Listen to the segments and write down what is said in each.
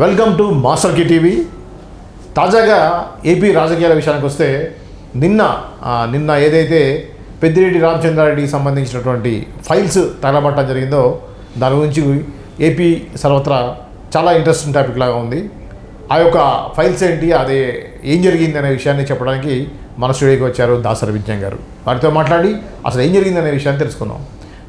Welcome to master key TV. తాజాగా AP రాజకీయాల విషయానికి వస్తే నిన్న ఏదైతే పెద్దిరెడ్డి రామచంద్రారెడ్డికి సంబంధించినటువంటి ఫైల్స్ తగలబట్టడం జరిగిందో దాని గురించి ఏపీ సర్వత్రా చాలా ఇంట్రెస్టింగ్ టాపిక్ లాగా ఉంది. ఆ యొక్క ఫైల్స్ ఏంటి, అదే ఏం జరిగింది అనే విషయాన్ని చెప్పడానికి మన స్టూడియోకి వచ్చారు దాసరి విజయ్ గారు. వారితో మాట్లాడి అసలు ఏం జరిగింది అనే విషయాన్ని తెలుసుకుందాం.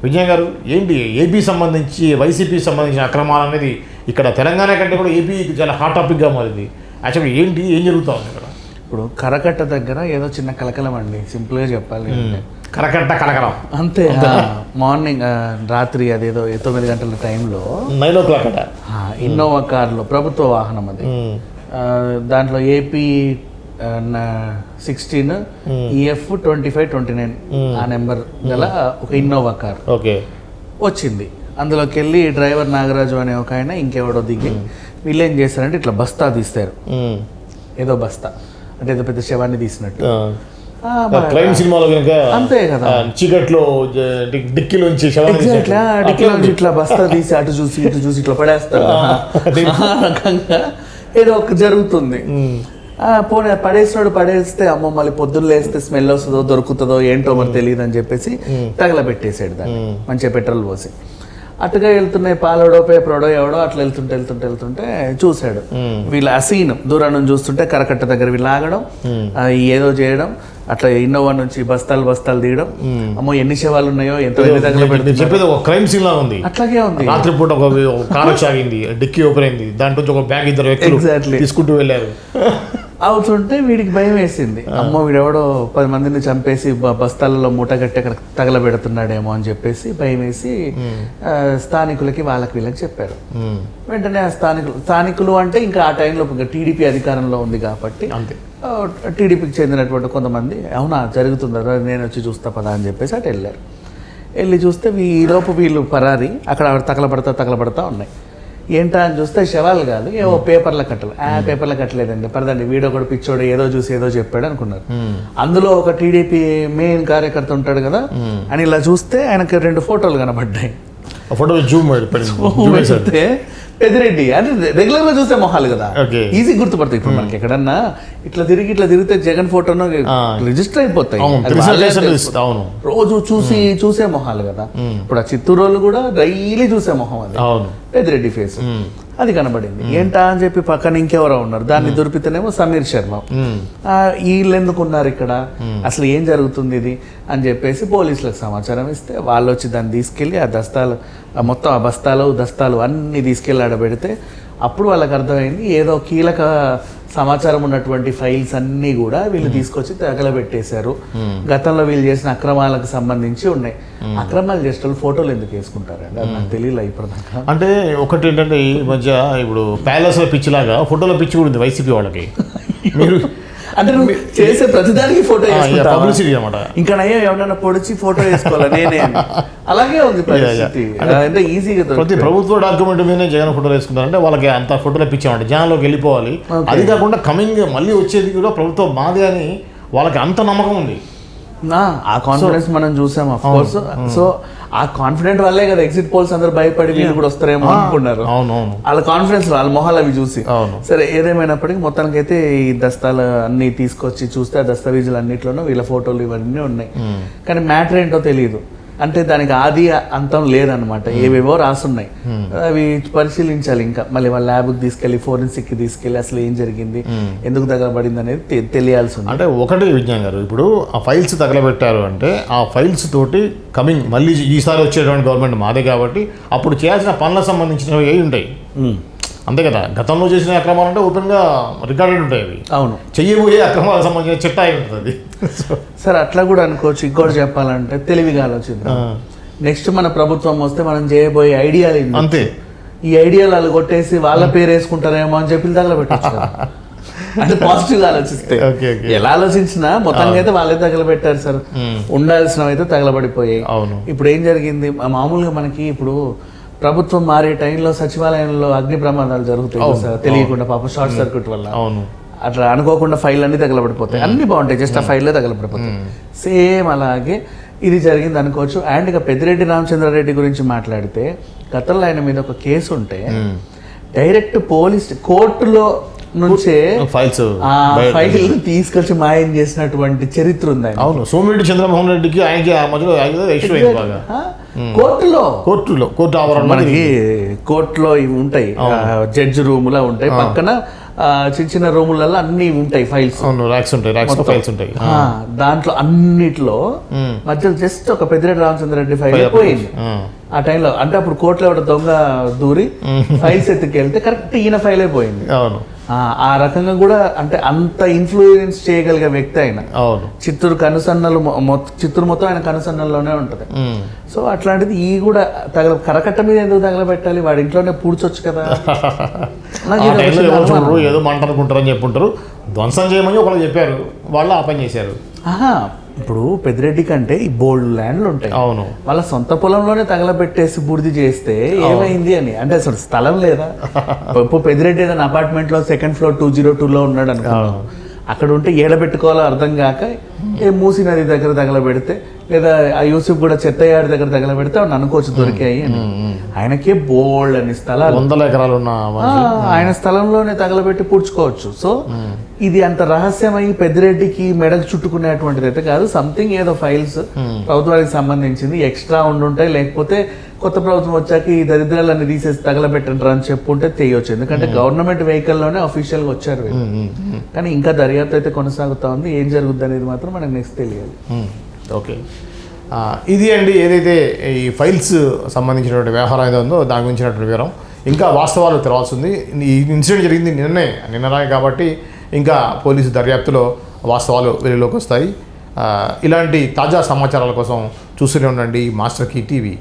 విజయ్ గారు, ఏంటి ఏపీ సంబంధించి వైసీపీ సంబంధించిన అక్రమాలు అనేది ఇక్కడ తెలంగాణ కంటే కూడా ఏపీ చాలా హాట్ టాపిక్గా మారింది. యాక్చువల్గా ఏం జరుగుతూ ఉంది ఇక్కడ? ఇప్పుడు కరకట్ట దగ్గర ఏదో చిన్న కలకలం అండి, సింపుల్గా చెప్పాలి. కరకట్ట కలకలం అంతే. మార్నింగ్ రాత్రి అదేదో 9 గంటల టైంలో 9 o'clock ఇన్నోవా కార్లో, ప్రభుత్వ వాహనం అది, దాంట్లో ఏపీ 16 EF 2529 ఆ నెంబర్ గల ఒక ఇన్నోవా కార్ వచ్చింది. అందులోకి వెళ్ళి డ్రైవర్ నాగరాజు అనే ఒక ఆయన ఇంకెవడో దిగి వీళ్ళు ఏం చేస్తారంటే ఇట్లా బస్తా తీస్తారు. ఏదో బస్తా అంటే ఏదో పెద్ద శవాన్ని తీసినట్టు. క్రైమ్ సినిమాలో అంతే కదా, చీకట్లో డిక్కీలోంచి ఇట్లా బస్తా తీసి అటు చూసి ఇటు చూసి ఇట్లా పడేస్తారు. ఆ రకంగా ఏదో ఒక జరుగుతుంది. పోనీ పడేసినాడు, పడేస్తే అమ్మో మళ్ళీ పొద్దున్న లేస్తే స్మెల్ వస్తుందో దొరుకుతుందో ఏంటో మరి తెలియదు అని చెప్పేసి తగలబెట్టేసాడు దాన్ని మంచిగా పెట్రోల్ పోసి. అటుగా వెళ్తున్నాయి, పాలోడో పేపరోడో ఎవడో అట్లా వెళ్తుంటే చూశాడు. వీళ్ళ అసీన్ దూరం నుంచి చూస్తుంటే కరకట్ట దగ్గర వీళ్ళు ఆగడం, ఏదో చేయడం, అట్లా ఇన్నోవా నుంచి బస్తాలు తీయడం. అమ్మో ఎన్ని శవాలు ఉన్నాయో, ఎంతో చెప్పేది ఒక క్రైమ్ సీన్ లా ఉంది. అట్లాగే ఉంది. రాత్రిపూట ఒక కారు సాగింది, డిక్కీ ఓపెన్ అయింది, దాంట్లో ఒక బ్యాగ్ ఇద్దరు వ్యక్తులు తీసుకుంటూ వెళ్ళారు. అవుతుంటే వీడికి భయం వేసింది. అమ్మో వీడెవడో 10 మందిని చంపేసి బస్తాలలో మూట కట్టి అక్కడ తగలబెడుతున్నాడేమో అని చెప్పేసి భయం వేసి స్థానికులకి వీళ్ళకి చెప్పారు. వెంటనే ఆ స్థానికులు అంటే ఇంకా ఆ టైంలో టీడీపీ అధికారంలో ఉంది కాబట్టి అంతే, టీడీపీకి చెందినటువంటి కొంతమంది అవునా జరుగుతుందా నేను వచ్చి చూస్తా పదా అని చెప్పేసి అటు వెళ్ళి చూస్తే ఈలోపు వీళ్ళు పరారి అక్కడ తగలబడతా ఉన్నాయి. ఏంటా అని చూస్తే శవాలు కాదు, ఏవో పేపర్ల కట్టలు. పేపర్ల కట్టలేదండి, పరదండి వీడియో కూడా పిచ్చోడు ఏదో చూసి ఏదో చెప్పాడు అనుకున్నారు. అందులో ఒక టీడీపీ మెయిన్ కార్యకర్త ఉంటాడు కదా అని ఇలా చూస్తే ఆయనకి 2 ఫోటోలు కనబడ్డాయి. పెద్దిరెడ్డి అంటే రెగ్యులర్ గా చూసే మొహాలు కదా, ఈజీ గుర్తుపడతాయి. ఇప్పుడు మనకి ఎక్కడన్నా ఇట్లా తిరిగితే జగన్ ఫోటోను రిజిస్టర్ అయిపోతాయి, రోజు చూసే మొహాలు కదా. ఇప్పుడు ఆ చిత్తూరు వాళ్ళు కూడా డైలీ చూసే మొహం అది, పెద్దిరెడ్డి ఫేస్ అది కనబడింది. ఏంటా అని చెప్పి పక్కన ఇంకెవరో ఉన్నారు, దాన్ని దొరికితేనేమో సమీర్ శర్మ. వీళ్ళు ఎందుకు ఉన్నారు ఇక్కడ, అసలు ఏం జరుగుతుంది ఇది అని చెప్పేసి పోలీసులకు సమాచారం ఇస్తే వాళ్ళు వచ్చి దాన్ని తీసుకెళ్ళి మొత్తం ఆ బస్తాలు అన్ని తీసుకెళ్ళి ఆడబెడితే అప్పుడు వాళ్ళకి అర్థమైంది ఏదో కీలక సమాచారం ఉన్నటువంటి ఫైల్స్ అన్నీ కూడా వీళ్ళు తీసుకొచ్చి తగలబెట్టేశారు. గతంలో వీళ్ళు చేసిన అక్రమాలకు సంబంధించి ఉన్నాయి. అక్రమాలు చేసిన ఫోటోలు ఎందుకు వేసుకుంటారండి, అది నాకు తెలియలే ఇప్పటిదాకా. అంటే ఒకటి ఏంటంటే ఈ మధ్య ఇప్పుడు ప్యాలెస్ లో పిచ్చి లాగా ఫోటోలో పిచ్చి కూడా ఉంది వైసీపీ వాళ్ళకి. మీరు అంటే నువ్వు చేసే ప్రతిదానికి ఫోటో పబ్లిసిటీ అన్నమాట. ఇంకా నయ్యో ఎవరైనా పొడిచి ఫోటో వేసుకోవాలి నేనే, అలాగే ఉంది పరిస్థితి. అంటే ఈజీగా ప్రతి ప్రభుత్వ డాక్యుమెంట్ మీద జగన్ ఫోటోలు వేసుకుంటారంటే వాళ్ళకి అంత ఫోటోలో పిచ్చామంటే జనాల్లోకి వెళ్ళిపోవాలి. అది కాకుండా కమింగ్ మళ్ళీ వచ్చేది కూడా ప్రభుత్వం మాది అని వాళ్ళకి అంత నమ్మకం ఉంది. ఆ కాన్ఫిడెన్స్ మనం చూసాం ఆఫ్ కోర్స్. సో ఆ కాన్ఫిడెంట్ వల్లే కదా ఎగ్జిట్ పోల్స్ అందరూ భయపడి వీళ్ళు కూడా వస్తారేమో అనుకున్నారు. వాళ్ళ కాన్ఫిడెన్స్ వాళ్ళ మొహాలు అవి చూసి. సరే ఏదేమైనప్పటికీ మొత్తానికి అయితే ఈ దస్తాలు అన్ని తీసుకొచ్చి చూస్తే ఆ దస్తావేజులు అన్నిట్లోనూ వీళ్ళ ఫోటోలు ఇవన్నీ ఉన్నాయి. కానీ మ్యాటర్ ఏంటో తెలియదు, అంటే దానికి ఆది అంతం లేదనమాట. ఏవేవో రాసున్నాయి, అవి పరిశీలించాలి. ఇంకా మళ్ళీ వాళ్ళ ల్యాబ్కి తీసుకెళ్ళి ఫోరెన్సిక్ కి తీసుకెళ్ళి అసలు ఏం జరిగింది, ఎందుకు తగలబడింది అనేది తెలియాల్సి ఉంది. అంటే ఒకటి విజ్ఞాన్ గారు, ఇప్పుడు ఆ ఫైల్స్ తగలబెట్టారు అంటే ఆ ఫైల్స్ తోటి కమింగ్ మళ్ళీ ఈసారి వచ్చేటువంటి గవర్నమెంట్ మాదే కాబట్టి అప్పుడు చేయాల్సిన పనులకు సంబంధించినవి ఏవి ఉంటాయి అంతే కదా. గతంలో చేసిన అక్రమాలు అంటే ఓపెన్గా రికార్డెడ్ ఉంటాయి అవి. అవును, చెయ్యబోయే అక్రమాలకు సంబంధించిన చిట్టా అయి ఉంటుంది. సరే అట్లా కూడా అనుకోవచ్చు. ఇంకోటి చెప్పాలంటే తెలివిగా ఆలోచిద్దాం. నెక్స్ట్ మన ప్రభుత్వం వస్తే మనం చేయబోయే ఐడియాలు అంతే, ఈ ఐడియాలు వాళ్ళు కొట్టేసి వాళ్ళ పేరు వేసుకుంటారేమో అని చెప్పి తగలబెట్టచ్చు. అంటే పాజిటివ్ గా ఆలోచిస్తే ఎలా ఆలోచించినా మొత్తంగా అయితే వాళ్ళే తగలబెట్టారు సార్. ఉండాల్సినవి అయితే తగలబడిపోయాయి. ఇప్పుడు ఏం జరిగింది, మామూలుగా మనకి ఇప్పుడు ప్రభుత్వం మారే టైంలో సచివాలయంలో అగ్ని ప్రమాదాలు జరుగుతాయి సార్, తెలియకుండా పాపం షార్ట్ సర్క్యూట్ వల్ల. అట్లా అనుకోకుండా ఫైల్ అన్ని తగలబడిపోతాయి, అన్ని బాగుంటాయి, జస్ట్ ఆ ఫైల్లే తగలబడిపోతాయి. సేమ్ అలాగే ఇది జరిగింది అనుకోవచ్చు. అండ్ ఇక పెద్దిరెడ్డి రామచంద్రారెడ్డి గురించి మాట్లాడితే గతంలో ఆయన మీద ఒక కేసు ఉంటే డైరెక్ట్ పోలీస్ కోర్టులో నుంచే ఫైల్స్ ఆ ఫైల్ తీసుకొచ్చి మాయం చేసినటువంటి చరిత్ర ఉంది ఆయన. అవును, సోమిరెడ్డి చంద్రమోహన్ రెడ్డికి ఆయనకి ఆ మధ్యలో ఇష్యూ అయింది బాగా. కోర్టు ఆవరణ మనకి కోర్టులో ఇవి ఉంటాయి, జడ్జి రూములా ఉంటాయి, పక్కన చిన్న చిన్న రూములలో అన్ని ఉంటాయి ఫైల్స్, ర్యాక్స్ ఉంటాయి, ర్యాక్స్ ఫైల్స్ ఉంటాయి. దాంట్లో అన్నిట్లో మధ్యలో జస్ట్ ఒక పెద్దిరెడ్డి రామచంద్రరెడ్డి ఫైల్ పోయింది ఆ టైంలో. అంటే అప్పుడు కోర్టులో ఒక దొంగ దూరి ఫైల్స్ ఎత్తుకెళ్తే కరెక్ట్ ఈయన ఫైలే పోయింది. అవును, ఆ రకంగా కూడా అంటే అంత ఇన్ఫ్లుయెన్స్ చేయగలిగే వ్యక్తి ఆయన. అవును, చిత్తూరు కనుసన్నలు చిత్తూరు మొత్తం ఆయన కనుసన్నల్లోనే ఉంటది. సో అట్లాంటిది ఈ కూడా కరకట్ట మీద ఎందుకు తగలబెట్టాలి, వాడి ఇంట్లోనే పూడ్చొచ్చు కదా. ఏదో మంట అనుకుంటారని చెప్పుంటారు, ధ్వంసం చేయమని ఒకళ్ళు చెప్పారు, వాళ్ళు ఆ పని చేశారు. ఇప్పుడు పెద్దిరెడ్డి కంటే ఈ బోల్డ్ ల్యాండ్లు ఉంటాయి. అవును, వాళ్ళ సొంత పొలంలోనే తగలబెట్టేసి బూడిది చేస్తే ఏమైంది అని. అంటే అసలు స్థలం లేదా? ఇప్పుడు పెద్దిరెడ్డి ఏదైనా అపార్ట్మెంట్ లో సెకండ్ ఫ్లోర్ 202లో ఉన్నాడు అనుకున్నాను, అక్కడ ఉంటే ఏడబెట్టుకోవాలో అర్థం కాక ఏ మూసీ నది దగ్గర తగలబెడితే, లేదా ఆ యూసుఫ్ కూడా చెత్తయాడి దగ్గర తగలబెడితే అవును అనుకోవచ్చు దొరికాయి అని. ఆయనకే బోల్డ్ అని స్థలాలు, 100 ఎకరాలు ఉన్న ఆయన స్థలంలోనే తగలబెట్టి పూడ్చుకోవచ్చు. సో ఇది అంత రహస్యమై పెద్దిరెడ్డికి మెడకు చుట్టుకునేటువంటిది అయితే కాదు. సంథింగ్ ఏదో ఫైల్స్ ప్రభుత్వానికి సంబంధించింది ఎక్స్ట్రా ఉండుంటాయి, లేకపోతే కొత్త ప్రభుత్వం వచ్చాక ఈ దరిద్రాలన్నీ తీసేసి తగలబెట్టంటారు అని చెప్పుంటే చేయొచ్చు. ఎందుకంటే గవర్నమెంట్ వెహికల్లోనే అఫీషియల్గా వచ్చారు వీళ్ళు. కానీ ఇంకా దర్యాప్తు అయితే కొనసాగుతా ఉంది, ఏం జరుగుద్ది అనేది మాత్రం మనకు నెక్స్ట్ తెలియాలి. ఓకే, ఇది అండి ఏదైతే ఈ ఫైల్స్ సంబంధించినటువంటి వ్యవహారం ఏదో ఉందో దాని గురించినటువంటి వివరం. ఇంకా వాస్తవాలు తెలవాల్సి ఉంది. ఈ ఇన్సిడెంట్ జరిగింది నిన్ననే కాబట్టి ఇంకా పోలీసు దర్యాప్తులో వాస్తవాలు వెలుగులోకి వస్తాయి. ఇలాంటి తాజా సమాచారాల కోసం చూస్తూనే ఉండండి మాస్టర్ కీ టీవీ.